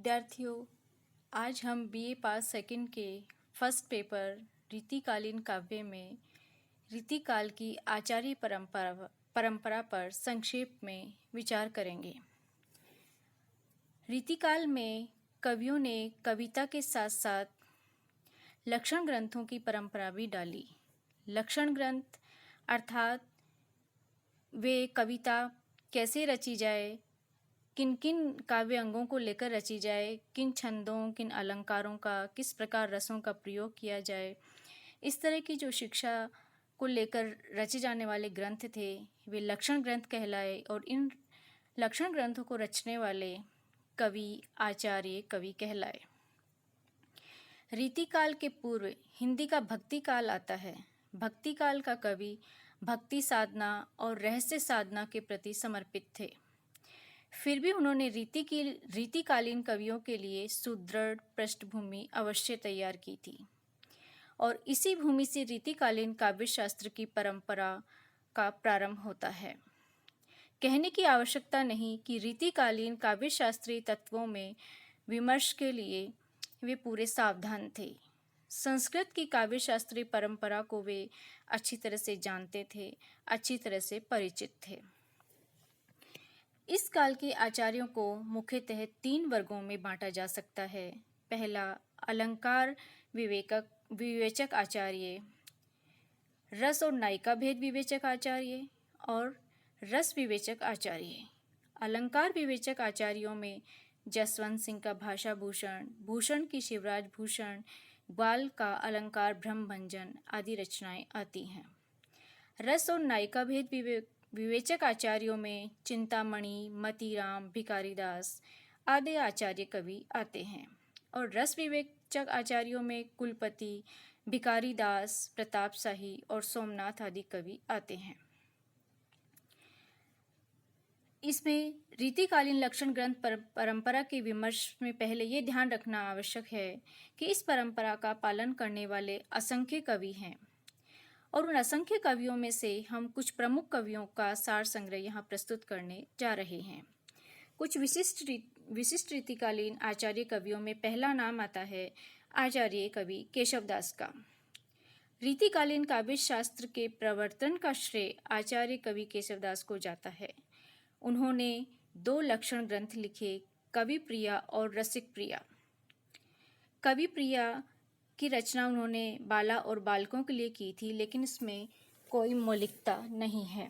विद्यार्थियों, आज हम बीए पास सेकंड के फर्स्ट पेपर रीतिकालीन काव्य में रीतिकाल की आचार्य परंपरा पर संक्षेप में विचार करेंगे। रीतिकाल में कवियों ने कविता के साथ साथ लक्षण ग्रंथों की परंपरा भी डाली। लक्षण ग्रंथ अर्थात वे कविता कैसे रची जाए, किन किन काव्य अंगों को लेकर रची जाए, किन छंदों, किन अलंकारों का, किस प्रकार रसों का प्रयोग किया जाए, इस तरह की जो शिक्षा को लेकर रचे जाने वाले ग्रंथ थे वे लक्षण ग्रंथ कहलाए। और इन लक्षण ग्रंथों को रचने वाले कवि आचार्य कवि कहलाए। रीतिकाल के पूर्व हिंदी का भक्ति काल आता है। भक्ति काल का कवि भक्ति साधना और रहस्य साधना के प्रति समर्पित थे। फिर भी उन्होंने रीतिकालीन कवियों के लिए सुदृढ़ पृष्ठभूमि अवश्य तैयार की थी और इसी भूमि से रीतिकालीन काव्य शास्त्र की परंपरा का प्रारंभ होता है। कहने की आवश्यकता नहीं कि रीतिकालीन काव्य शास्त्रीय तत्वों में विमर्श के लिए वे पूरे सावधान थे। संस्कृत की काव्य शास्त्रीय परंपरा को वे अच्छी तरह से जानते थे, अच्छी तरह से परिचित थे। इस काल के आचार्यों को मुख्यतः 3 वर्गों में बांटा जा सकता है। पहला, अलंकार विवेचक आचार्य, रस और नायिका भेद विवेचक आचार्य और रस विवेचक आचार्य। अलंकार विवेचक आचार्यों में जसवंत सिंह का भाषा भूषण, भूषण की शिवराज भूषण, ग्वाल का अलंकार ब्रह्मभंजन आदि रचनाएं आती हैं। रस और नायिका भेद विवेचक आचार्यों में चिंतामणि, मतीराम, भिकारीदास आदि आचार्य कवि आते हैं और रस विवेचक आचार्यों में कुलपति, भिकारीदास, प्रताप शाही और सोमनाथ आदि कवि आते हैं। इसमें रीतिकालीन लक्षण ग्रंथ परंपरा के विमर्श में पहले ये ध्यान रखना आवश्यक है कि इस परंपरा का पालन करने वाले असंख्य कवि हैं और उन असंख्य कवियों में से हम कुछ प्रमुख कवियों का सार संग्रह यहाँ प्रस्तुत करने जा रहे हैं। कुछ विशिष्ट रीतिकालीन आचार्य कवियों में पहला नाम आता है आचार्य कवि केशवदास का। रीतिकालीन काव्य शास्त्र के प्रवर्तन का श्रेय आचार्य कवि केशवदास को जाता है। उन्होंने 2 लक्षण ग्रंथ लिखे, कवि प्रिया और रसिक प्रिया। कवि प्रिया की रचना उन्होंने बाला और बालकों के लिए की थी, लेकिन इसमें कोई मौलिकता नहीं है।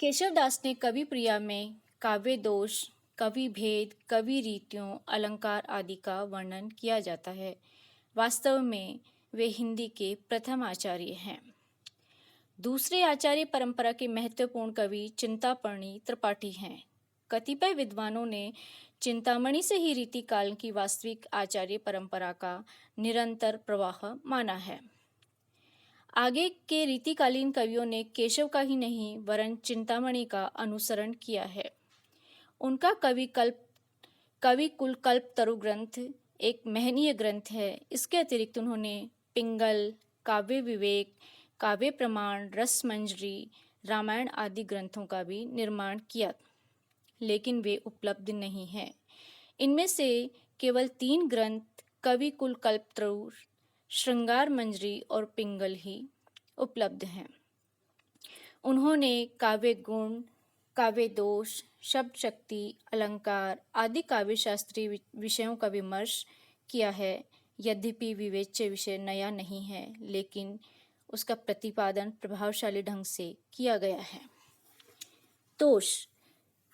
केशवदास ने कवि प्रिया में काव्य दोष, कवि भेद, कवि रीतियों, अलंकार आदि का वर्णन किया जाता है। वास्तव में वे हिंदी के प्रथम आचार्य हैं। दूसरे आचार्य परंपरा के महत्वपूर्ण कवि चिंतामणि त्रिपाठी हैं। कतिपय विद्वानों ने चिंतामणि से ही रीतिकाल की वास्तविक आचार्य परंपरा का निरंतर प्रवाह माना है। आगे के रीतिकालीन कवियों ने केशव का ही नहीं वरन चिंतामणि का अनुसरण किया है। उनका कवि कुल कल्पतरु ग्रंथ एक महनीय ग्रंथ है। इसके अतिरिक्त उन्होंने पिंगल, काव्य विवेक, काव्य प्रमाण, रसमंजरी, रामायण आदि ग्रंथों का भी निर्माण किया, लेकिन वे उपलब्ध नहीं हैं। इनमें से केवल 3 ग्रंथ कवि कुल कल्पतरु, श्रृंगार मंजरी और पिंगल ही उपलब्ध हैं। उन्होंने काव्य गुण, काव्य दोष, शब्द शक्ति, अलंकार आदि काव्य शास्त्रीय विषयों का विमर्श किया है। यद्यपि विवेच्य विषय नया नहीं है, लेकिन उसका प्रतिपादन प्रभावशाली ढंग से किया गया है। तोष,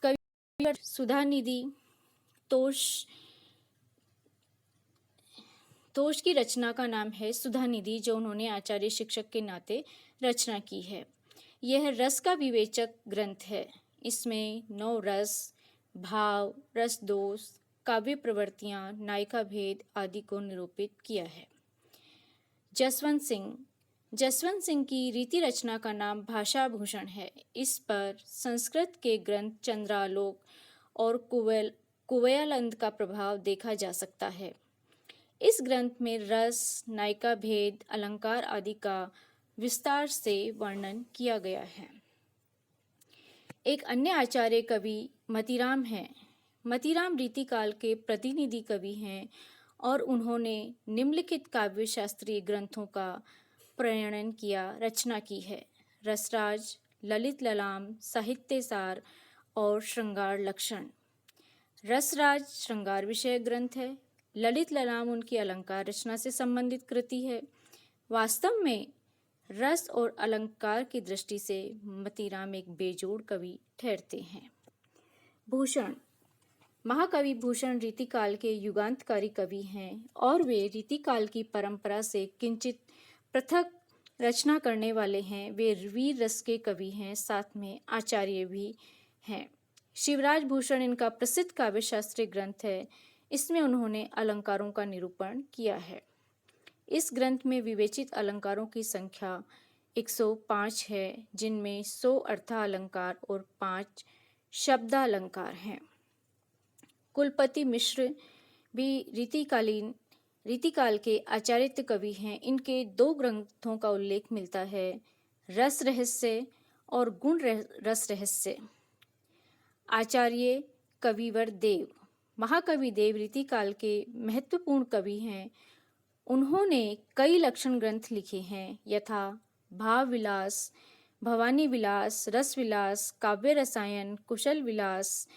कवि सुधानिधि तोष की रचना का नाम है सुधानिधि, जो उन्होंने आचार्य शिक्षक के नाते रचना की है। यह रस का विवेचक ग्रंथ है। इसमें 9 रस, भाव, रस दोष, काव्य प्रवृत्तियां, नायिका भेद आदि को निरूपित किया है। जसवंत सिंह की रीति रचना का नाम भाषा भूषण है। इस पर संस्कृत के ग्रंथ चंद्रालोक और कुवलयानंद का प्रभाव देखा जा सकता है। इस ग्रंथ में रस, नायिका भेद, अलंकार आदि का विस्तार से वर्णन किया गया है। एक अन्य आचार्य कवि मतीराम हैं। मतीराम रीतिकाल के प्रतिनिधि कवि हैं और उन्होंने निम्नलिखित काव्य शास्त्रीय ग्रंथों का प्रणयन किया, रचना की है: रसराज, ललित ललाम, साहित्य सार और श्रृंगार लक्षण। रसराज श्रृंगार विषय ग्रंथ है। ललित ललाम उनकी अलंकार रचना से संबंधित कृति है। वास्तव में रस और अलंकार की दृष्टि से मतीराम एक बेजोड़ कवि ठहरते हैं। भूषण, महाकवि भूषण रीतिकाल के युगांतकारी कवि हैं और वे रीतिकाल की परंपरा से किंचित पृथक रचना करने वाले हैं। वे वीर रस के कवि हैं, साथ में आचार्य भी हैं। शिवराज भूषण इनका प्रसिद्ध काव्य शास्त्रीय ग्रंथ है। इसमें उन्होंने अलंकारों का निरूपण किया है। इस ग्रंथ में विवेचित अलंकारों की संख्या 105 है, जिनमें 100 अर्थालंकार और 5 शब्दालंकार हैं। कुलपति मिश्र भी रीतिकाल के आचार्य कवि हैं। इनके 2 ग्रंथों का उल्लेख मिलता है: रस रहस्य और गुण रस रहस्य। आचार्य कविवर देव, महाकवि देव रीतिकाल के महत्वपूर्ण कवि हैं। उन्होंने कई लक्षण ग्रंथ लिखे हैं, यथा भाव विलास, भवानी विलास, रस विलास, काव्य रसायन, कुशल विलास,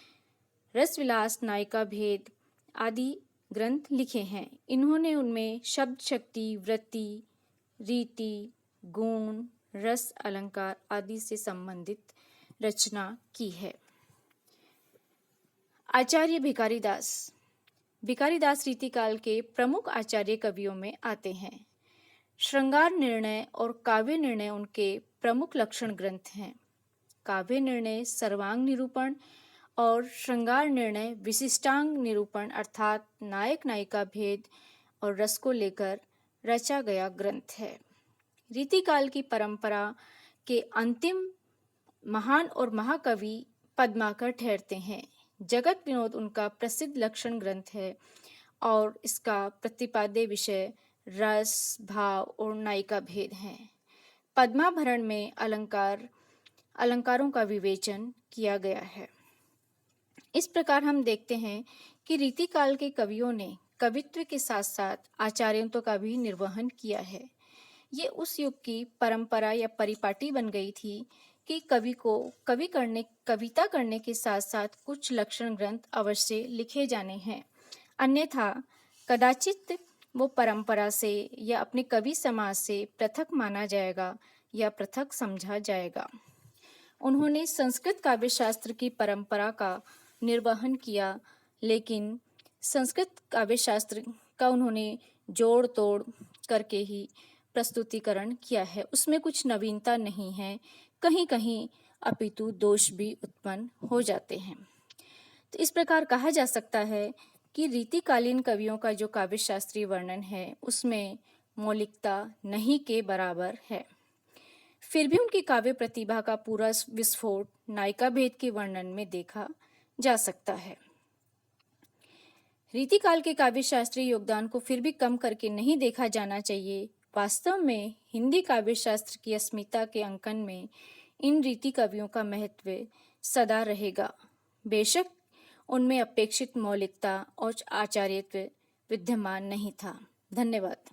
रस विलास, नायिका भेद आदि ग्रंथ लिखे हैं। इन्होंने उनमें शब्द शक्ति, वृत्ति, रीति, गुण, रस, अलंकार आदि से संबंधित रचना की है। आचार्य भिखारीदास रीतिकाल के प्रमुख आचार्य कवियों में आते हैं। श्रृंगार निर्णय और काव्य निर्णय उनके प्रमुख लक्षण ग्रंथ हैं। काव्य निर्णय सर्वांग निरूपण और श्रृंगार निर्णय विशिष्टांग निरूपण अर्थात नायक नायिका भेद और रस को लेकर रचा गया ग्रंथ है। रीतिकाल की परंपरा के अंतिम महान और महाकवि पद्माकर ठहरते हैं। जगत विनोद उनका प्रसिद्ध लक्षण ग्रंथ है और इसका प्रतिपाद्य विषय रस, भाव और नायिका भेद हैं। पद्माभरण में अलंकारों का विवेचन किया गया है। इस प्रकार हम देखते हैं कि रीतिकाल के कवियों ने कवित्व के साथ साथ आचार्यों का भी निर्वहन किया है। ये उस युग की परंपरा या परिपाटी बन गई थी कि कवि को कविता करने के साथ साथ कुछ लक्षण ग्रंथ अवश्य लिखे जाने हैं, अन्यथा कदाचित वो परंपरा से या अपने कवि समाज से पृथक माना जाएगा या पृथक समझा जाएगा। उन्होंने संस्कृत काव्य शास्त्र की परंपरा का निर्वहन किया, लेकिन संस्कृत काव्य शास्त्र का उन्होंने जोड़ तोड़ करके ही प्रस्तुतिकरण किया है। उसमें कुछ नवीनता नहीं है, कहीं कहीं अपितु दोष भी उत्पन्न हो जाते हैं। तो इस प्रकार कहा जा सकता है कि रीतिकालीन कवियों का जो काव्य शास्त्रीय वर्णन है उसमें मौलिकता नहीं के बराबर है। फिर भी उनकी काव्य प्रतिभा का पूरा विस्फोट नायिका भेद के वर्णन में देखा जा सकता है। रीतिकाल के काव्य शास्त्रीय योगदान को फिर भी कम करके नहीं देखा जाना चाहिए। वास्तव में हिंदी काव्य शास्त्र की अस्मिता के अंकन में इन रीति कवियों का महत्व सदा रहेगा। बेशक उनमें अपेक्षित मौलिकता और आचार्यत्व विद्यमान नहीं था। धन्यवाद।